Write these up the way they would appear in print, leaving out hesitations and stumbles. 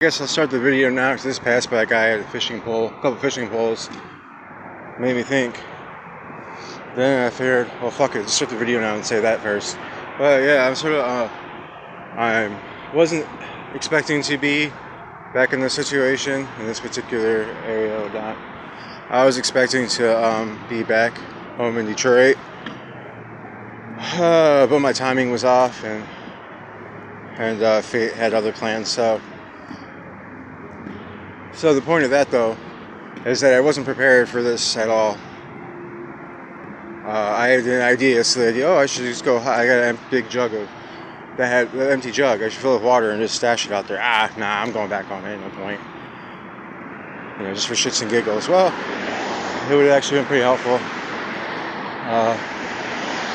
guess I'll start the video now because this passed by a guy at a fishing pole. A couple fishing poles made me think. Then I figured, well, fuck it, let's start the video now and say that first. But yeah, I wasn't expecting to be back in this situation in this particular area or not. I was expecting to be back home in Detroit, but my timing was off and fate had other plans. So the point of that though is that I wasn't prepared for this at all. I had an idea, I should just go. I got a big jug of that had an empty jug. I should fill it with water and just stash it out there. Nah, I'm going back home. Ain't no point. Just for shits and giggles. Well, it would have actually been pretty helpful.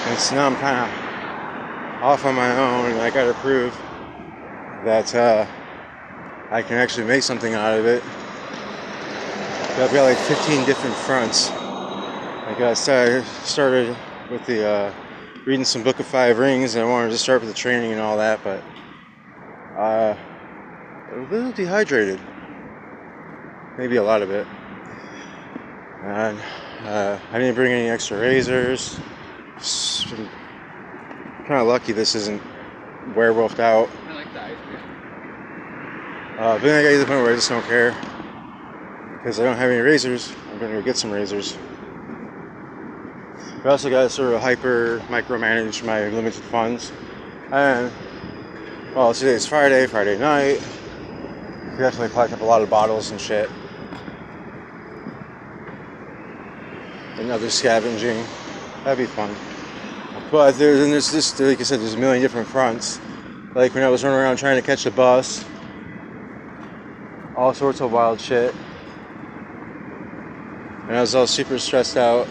And so now I'm kind of off on my own, and I got to prove that I can actually make something out of it. I've got like 15 different fronts. I started with the reading some Book of Five Rings, and I wanted to start with the training and all that, but a little dehydrated, maybe a lot of it. And I didn't bring any extra razors. I'm kind of lucky this isn't werewolfed out. I like the ice cream. But then I got to the point where I just don't care because I don't have any razors. I'm going to go get some razors. I also got to sort of micromanage my limited funds. And, well, today's Friday night. Definitely packed up a lot of bottles and shit. Another scavenging. That'd be fun. But there's this, like I said, there's a million different fronts. Like when I was running around trying to catch the bus. All sorts of wild shit. And I was all super stressed out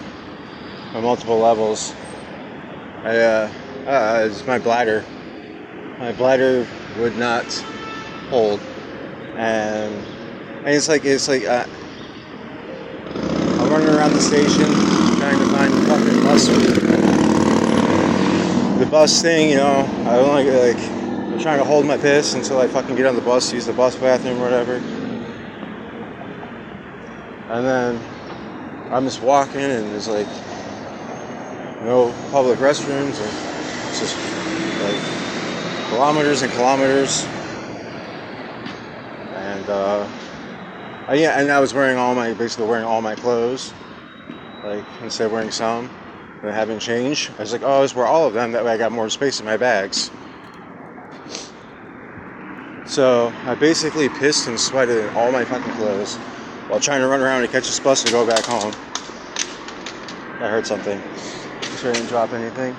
on multiple levels. It's my bladder. My bladder would not hold, and it's like I'm running around the station trying to find the fucking bus. The bus thing, I only I'm trying to hold my piss until I fucking get on the bus, use the bus bathroom or whatever, and then I'm just walking and there's like no public restrooms, and it's just like kilometers and kilometers. And and I was basically wearing all my clothes, like instead of wearing some and having change. I was like, I'll just wear all of them, that way I got more space in my bags. So I basically pissed and sweated in all my fucking clothes while trying to run around and catch this bus to go back home. I heard something. Sure I didn't drop anything.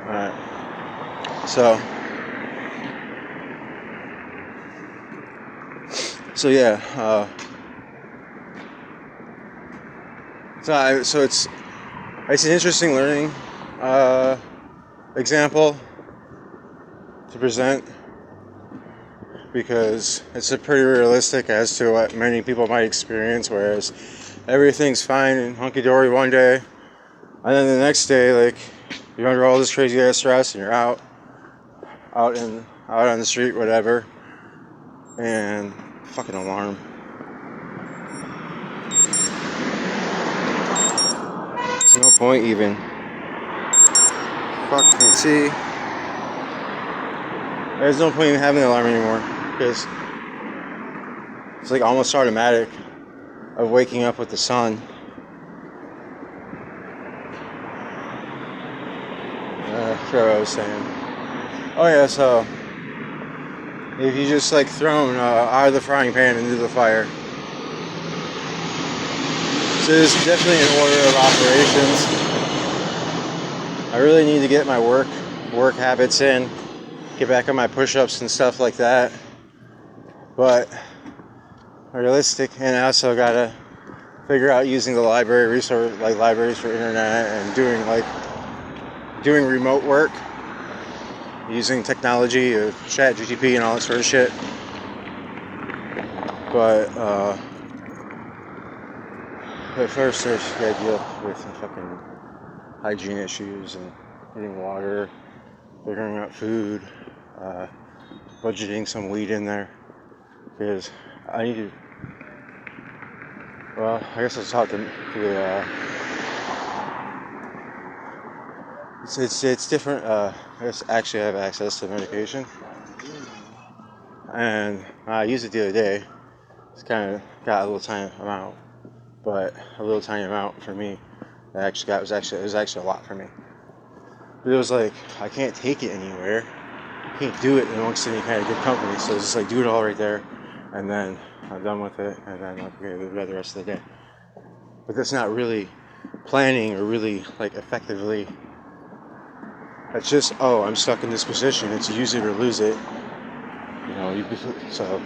Alright. So yeah. So it's an interesting learning example to present because it's pretty realistic as to what many people might experience, whereas everything's fine and hunky-dory one day, and then the next day, like, you're under all this crazy ass stress, and you're out on the street, whatever, and fucking alarm. There's no point even. Fucking see. There's no point even having the alarm anymore because it's like almost automatic of waking up with the sun. I forgot what I was saying. Oh yeah, so if you just like thrown out of the frying pan into the fire. So there's definitely an order of operations. I really need to get my work habits in, get back on my push-ups and stuff like that. But realistic, and I also gotta figure out using the library resource, like libraries for internet, and doing remote work using technology of ChatGPT and all that sort of shit. But at first there's the idea with fucking hygiene issues and getting water, figuring out food, budgeting some weed in there because I need to. Well, I guess I'll talk to the. It's different. I guess actually I have access to medication, and I used it the other day. It's kind of got a little tiny amount, but a little tiny amount for me. That actually got it was actually a lot for me. But it was like I can't take it anywhere. I can't do it amongst any kind of good company. So it's just like do it all right there, and then I'm done with it, and then okay, go the rest of the day. But that's not really planning or really like effectively. It's just I'm stuck in this position. It's use it or lose it. You know, so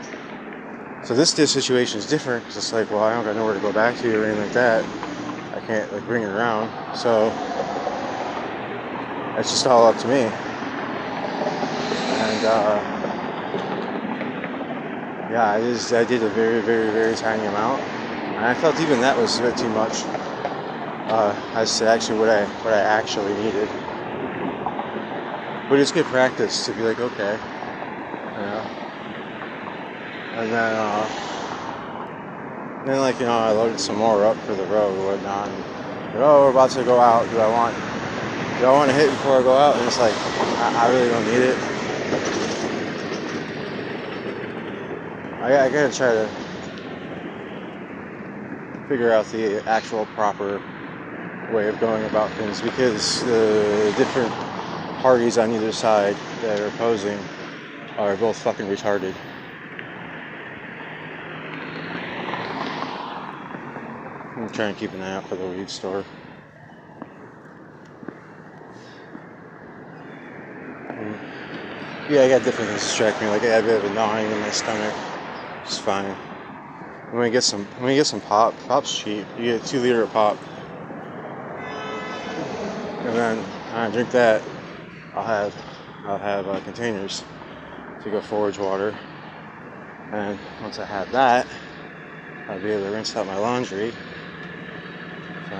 this situation is different because it's like, well, I don't got nowhere to go back to or anything like that. I can't like bring it around. So it's just all up to me. And yeah, I did a very, very, very tiny amount, and I felt even that was a bit too much. As to actually what I actually needed. But it's good practice to be like, okay, you know. And then like, you know, I loaded some more up for the road or whatnot. And, we're about to go out. Do I want to hit before I go out? And it's like, I really don't need it. I gotta try to figure out the actual proper way of going about things because the different parties on either side that are opposing are both fucking retarded. I'm trying to keep an eye out for the weed store. Yeah, I got different things distract me. Like I have a bit of a gnawing in my stomach. It's fine. I'm gonna get some pop. Pop's cheap. You get a 2 liter of pop, and then I drink that. I'll have containers to go forage water, and once I have that, I'll be able to rinse out my laundry. So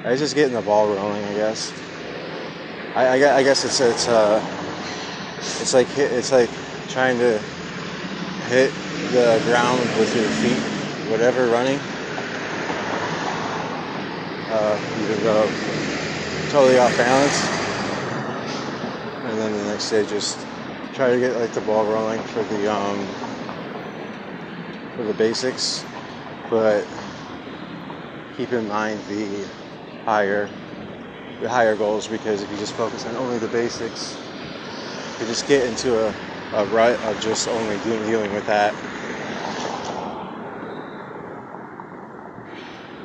I was just getting the ball rolling, I guess. I guess it's like trying to hit the ground with your feet, whatever, running. You can go totally off balance, and then the next day just try to get like the ball rolling for the basics, but keep in mind the higher goals, because if you just focus on only the basics, you just get into a rut of just only dealing with that.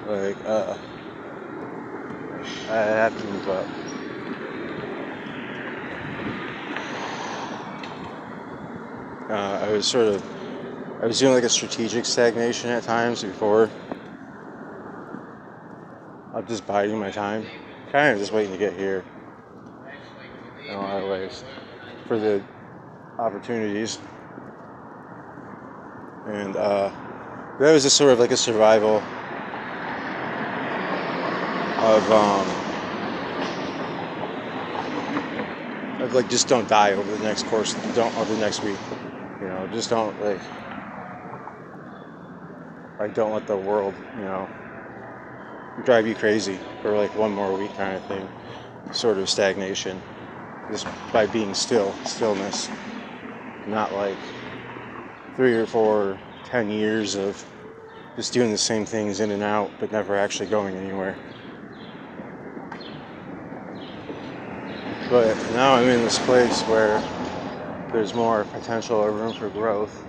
Like, I have to move up. I was doing like a strategic stagnation at times before. I'm just biding my time, kind of just waiting to get here in a lot of ways for the opportunities. And that was just sort of like a survival of like just don't die over the next course, over the next week. You know, just don't don't let the world, you know, drive you crazy for like one more week kind of thing. Sort of stagnation, just by being stillness, not like 3 or 4, 10 years of just doing the same things in and out, but never actually going anywhere. But now I'm in this place where there's more potential or room for growth,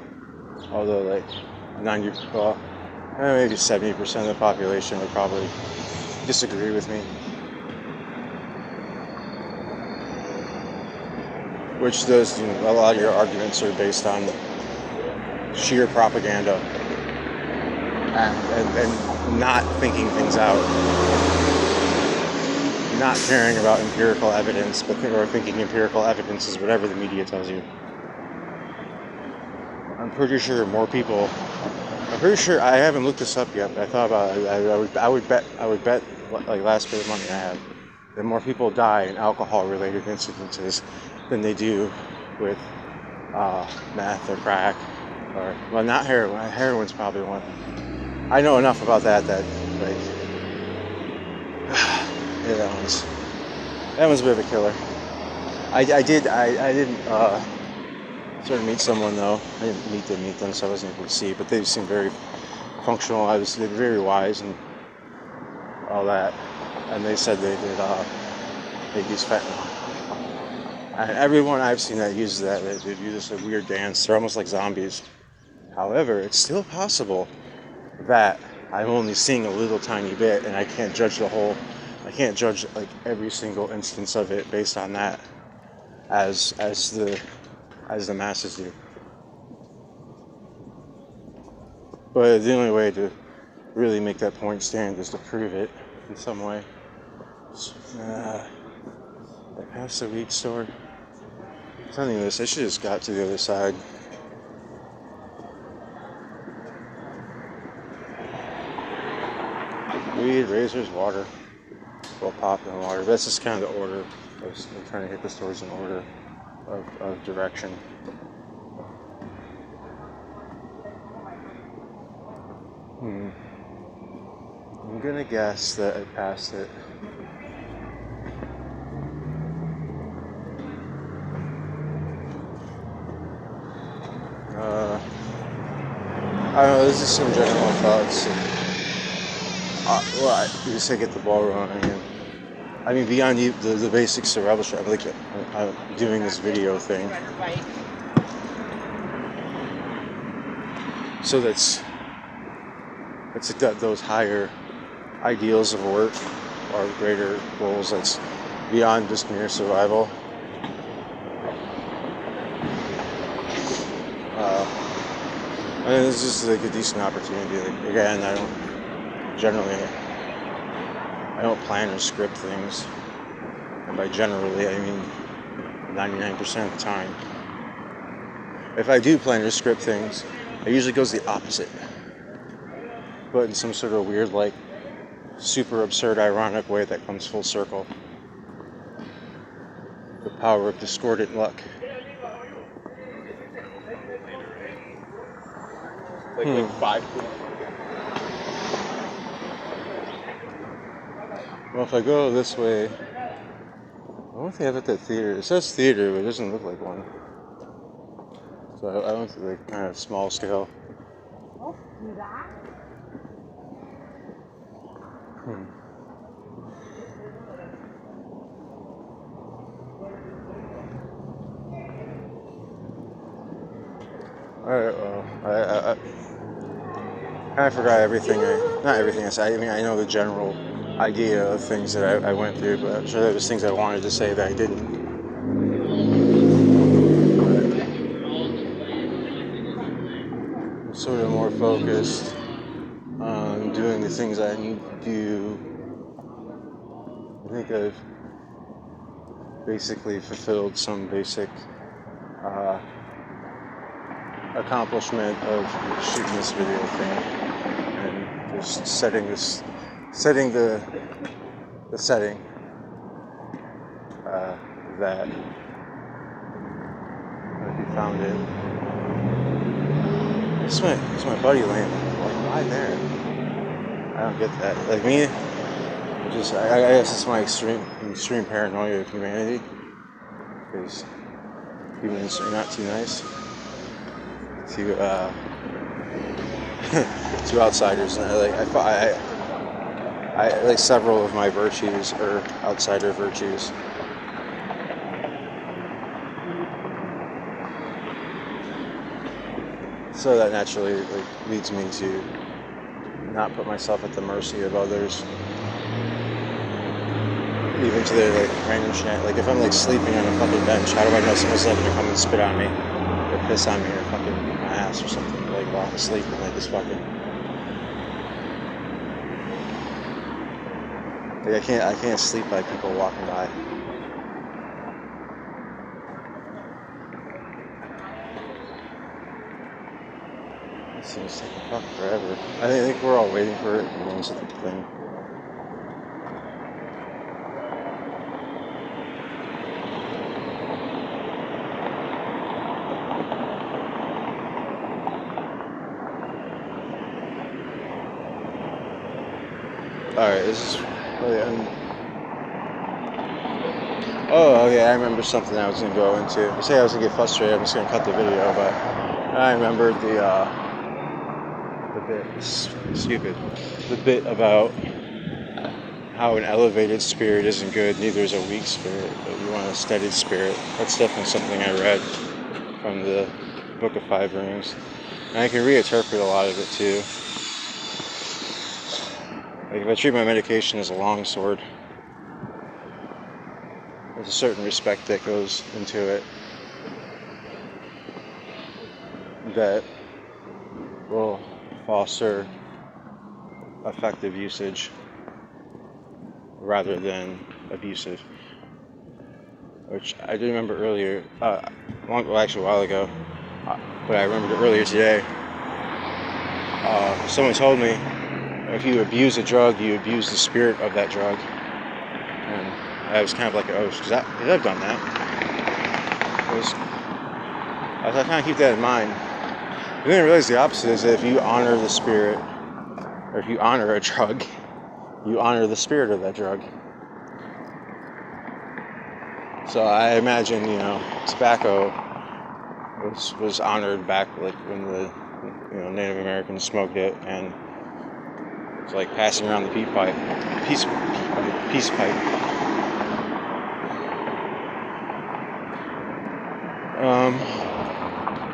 although like maybe 70% of the population would probably disagree with me. Which does, you know, a lot of your arguments are based on sheer propaganda and not thinking things out, not caring about empirical evidence, or thinking empirical evidence is whatever the media tells you. I'm pretty sure I haven't looked this up yet, but I thought about it. I would bet like last bit of money I have that more people die in alcohol related incidences than they do with meth or crack, or well, not heroin. Heroin's probably one. I know enough about that like yeah, that one's a bit of a killer. I didn't sort of meet someone though. I didn't meet them, so I wasn't able to see. But they seemed very functional. They were very wise and all that. And they said they use fentanyl. And everyone I've seen that uses that, they do this weird dance. They're almost like zombies. However, it's still possible that I'm only seeing a little tiny bit, and I can't judge like every single instance of it based on that, as the masses do. But the only way to really make that point stand is to prove it in some way. I passed the weed store. I'm telling you this, I should have just got to the other side. Weed, razors, water. Well, pop and water. That's just kind of the order. I'm trying to hit the stores in order of direction. I'm gonna guess that I passed it. I don't know, this is some general thoughts. You say get the ball rolling. And, I mean, beyond the basic survival shit, I'm doing this video thing. So that's those higher ideals of work or greater goals that's beyond just mere survival. And it's just like a decent opportunity. Like, again, I don't plan or script things, and by generally I mean 99% of the time. If I do plan or script things, it usually goes the opposite, but in some sort of weird, like super absurd, ironic way that comes full circle. The power of discordant luck. Like 5. Well, if I go this way, I wonder if they have at that theater. It says theater, but it doesn't look like one. So I went to the kind of small scale. Alright, well, I kind of forgot everything. Not everything I said. I mean, I know the general idea of things that I went through, but I'm sure there was things I wanted to say that I didn't. I'm sort of more focused on doing the things I need to do. I think I've basically fulfilled some basic accomplishment of shooting this video thing and just setting the setting that if you found it. It's my buddy laying like why there? I don't get that. Like me, I guess it's my extreme paranoia of humanity, because humans are not too nice to to outsiders. And I like several of my virtues are outsider virtues. So that naturally leads me to not put myself at the mercy of others, even to their random shit. Like if I'm sleeping on a fucking bench, how do I know someone's not gonna come and spit on me or piss on me or fucking beat my ass or something while I'm asleep and this fucking. I can't sleep by people walking by. It seems to take fucking forever. I think we're all waiting for it. And it's the thing. Alright, this is. Oh, okay, I remember something I was going to go into. I say I was going to get frustrated, I'm just going to cut the video, but I remembered the bit, stupid, the bit about how an elevated spirit isn't good, neither is a weak spirit, but you want a steadied spirit. That's definitely something I read from the Book of Five Rings. And I can reinterpret a lot of it too. Like if I treat my medication as a longsword, there's a certain respect that goes into it that will foster effective usage rather than abusive. Which I do remember earlier, actually a while ago, but I remembered it earlier today. Someone told me if you abuse a drug, you abuse the spirit of that drug. And I was kind of like, oh, because I've done that. I kind of keep that in mind. But then I realized the opposite is that if you honor the spirit, or if you honor a drug, you honor the spirit of that drug. So I imagine, tobacco was honored back like when the Native Americans smoked it, and it's like passing around the peace pipe.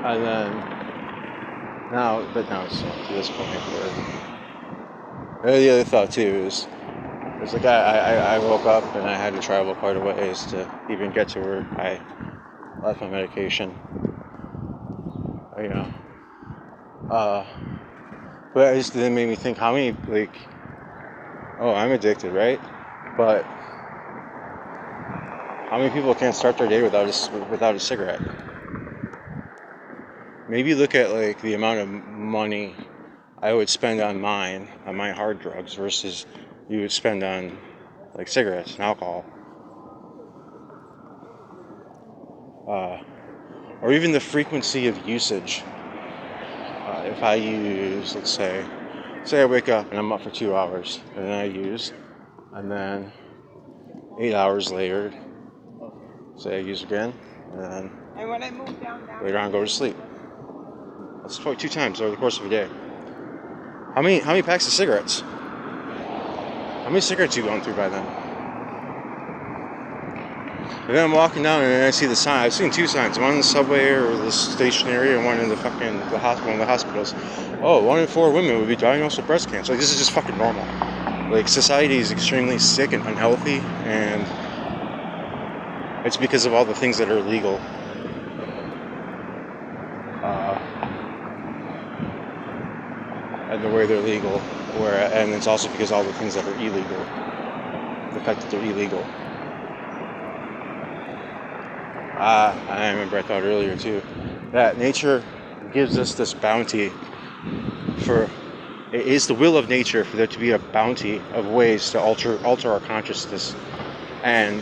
And then now it's to this point where the other thought too is there's a guy I woke up and I had to travel quite a ways to even get to where I left my medication. But it just then made me think how many I'm addicted, right? But how many people can't start their day without a cigarette? Maybe look at like the amount of money I would spend on my hard drugs versus you would spend on like cigarettes and alcohol. Or even the frequency of usage. If I use, let's say I wake up and I'm up for 2 hours, and then I use, and then 8 hours later, say I use again, and then later on go to sleep. That's probably 2 times over the course of a day. How many packs of cigarettes? How many cigarettes are you going through by then? And then I'm walking down and I see the sign. I've seen 2 signs. One in the subway or the station area, and one in one of the hospitals. Oh, 1 in 4 women would be diagnosed with breast cancer. Like, this is just fucking normal. Like, society is extremely sick and unhealthy, and it's because of all the things that are illegal. And the way they're legal. And it's also because all the things that are illegal. The fact that they're illegal. I remember I thought earlier too that nature gives us this bounty it is the will of nature for there to be a bounty of ways to alter our consciousness, and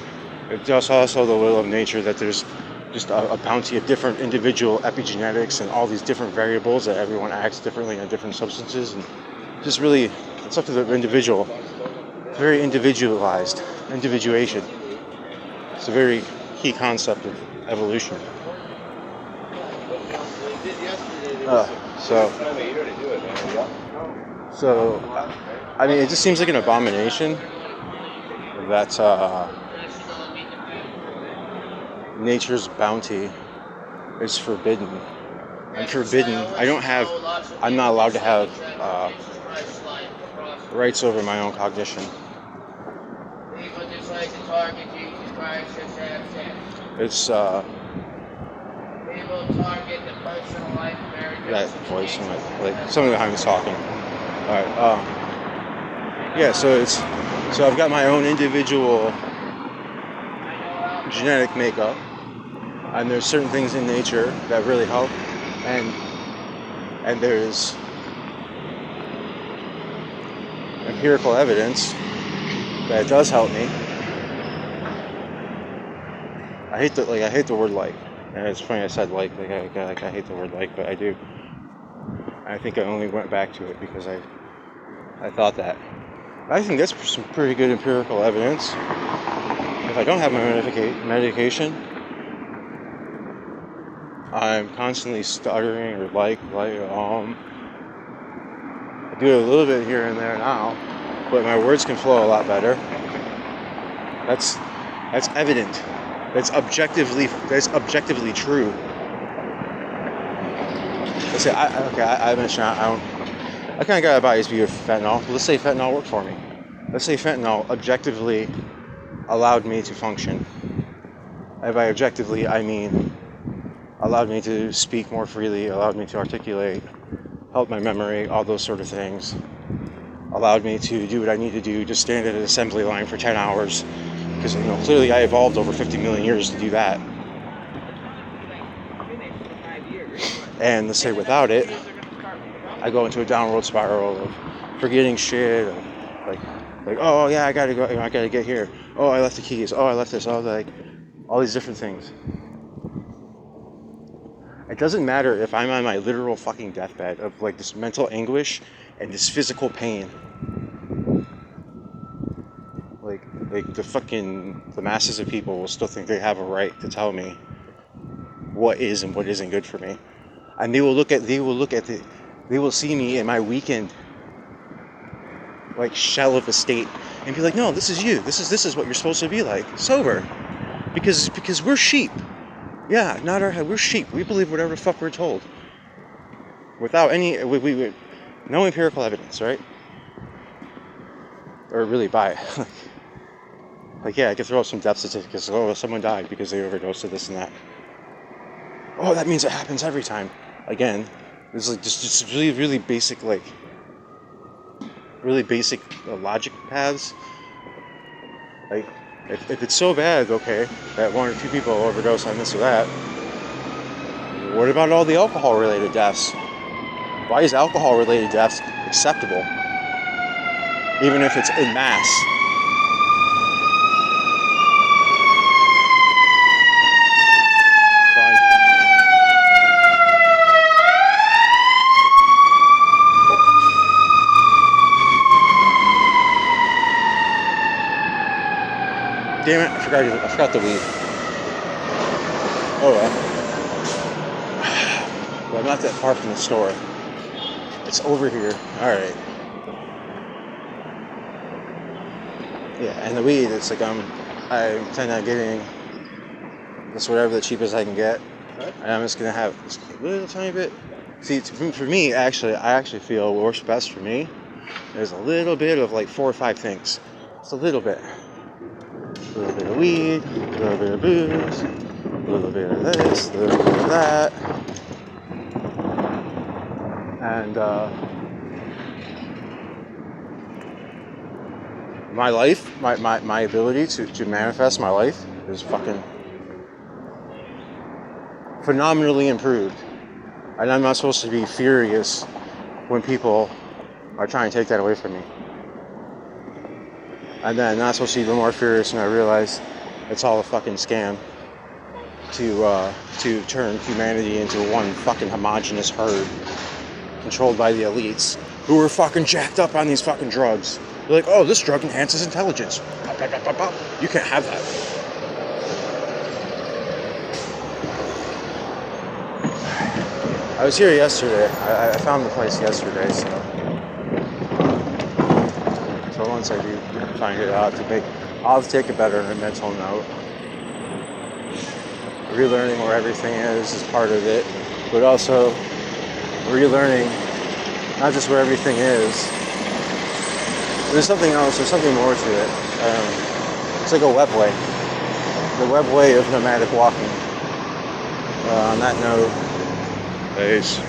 it's also the will of nature that there's just a bounty of different individual epigenetics and all these different variables that everyone acts differently on different substances, and just really it's up to the individual. It's very individualized. Individuation. It's a very key concept of evolution. So, I mean, it just seems like an abomination that nature's bounty is forbidden. I'm forbidden. I'm not allowed to have rights over my own cognition. It's that voice, like something behind me talking. All right. So I've got my own individual genetic makeup, and there's certain things in nature that really help, and there's empirical evidence that it does help me. I hate the word like. And it's funny I said like I hate the word like, but I do. I think I only went back to it because I thought that. I think that's some pretty good empirical evidence. If I don't have my medication, I'm constantly stuttering or I do it a little bit here and there now, but my words can flow a lot better. That's evident. That's objectively true. Let's say I mentioned I kind of got a biased view of fentanyl. Let's say fentanyl worked for me. Let's say fentanyl objectively allowed me to function. And by objectively, I mean allowed me to speak more freely, allowed me to articulate, helped my memory, all those sort of things. Allowed me to do what I need to do, just stand at an assembly line for 10 hours. Because, clearly I evolved over 50 million years to do that. And let's say without it, I go into a downward spiral of forgetting shit, of like, oh yeah, I gotta go, I gotta get here. Oh, I left the keys. Oh, I left this. Oh, all these different things. It doesn't matter if I'm on my literal fucking deathbed of this mental anguish and this physical pain. The masses of people will still think they have a right to tell me what is and what isn't good for me. And they will see me in my weakened shell of a state and be like, no, this is you. This is what you're supposed to be like, sober. Because we're sheep. Yeah, not our head. We're sheep. We believe whatever the fuck we're told. Without any no empirical evidence, right? Or really by it. Yeah, I could throw up some death statistics. Oh, someone died because they overdosed to this and that. Oh, that means it happens every time. Again, it's just really, really basic, really basic logic paths. If it's so bad, okay, that one or two people overdose on this or that, what about all the alcohol-related deaths? Why is alcohol-related deaths acceptable? Even if it's in mass. Damn it, I forgot the weed. Oh well. Well, I'm not that far from the store. It's over here. Alright. Yeah, and the weed, it's I intend on getting just whatever the cheapest I can get. And I'm just gonna have just a little tiny bit. See, for me, I actually feel what works best for me. There's a little bit of 4 or 5 things. Just a little bit. A little bit of weed, a little bit of booze, a little bit of this, a little bit of that. And my life, my ability to manifest my life is fucking phenomenally improved. And I'm not supposed to be furious when people are trying to take that away from me. And then I'm not supposed to be even more furious when I realize it's all a fucking scam to turn humanity into one fucking homogenous herd controlled by the elites who are fucking jacked up on these fucking drugs. They're like, oh, this drug enhances intelligence. Pop, pop, pop, pop, pop. You can't have that. I was here yesterday. I found the place yesterday, so once I do find it out, I'll have to take a better mental note. Relearning where everything is part of it, but also relearning not just where everything is. There's something else. There's something more to it. It's like a webway. The webway of nomadic walking. On that note, peace.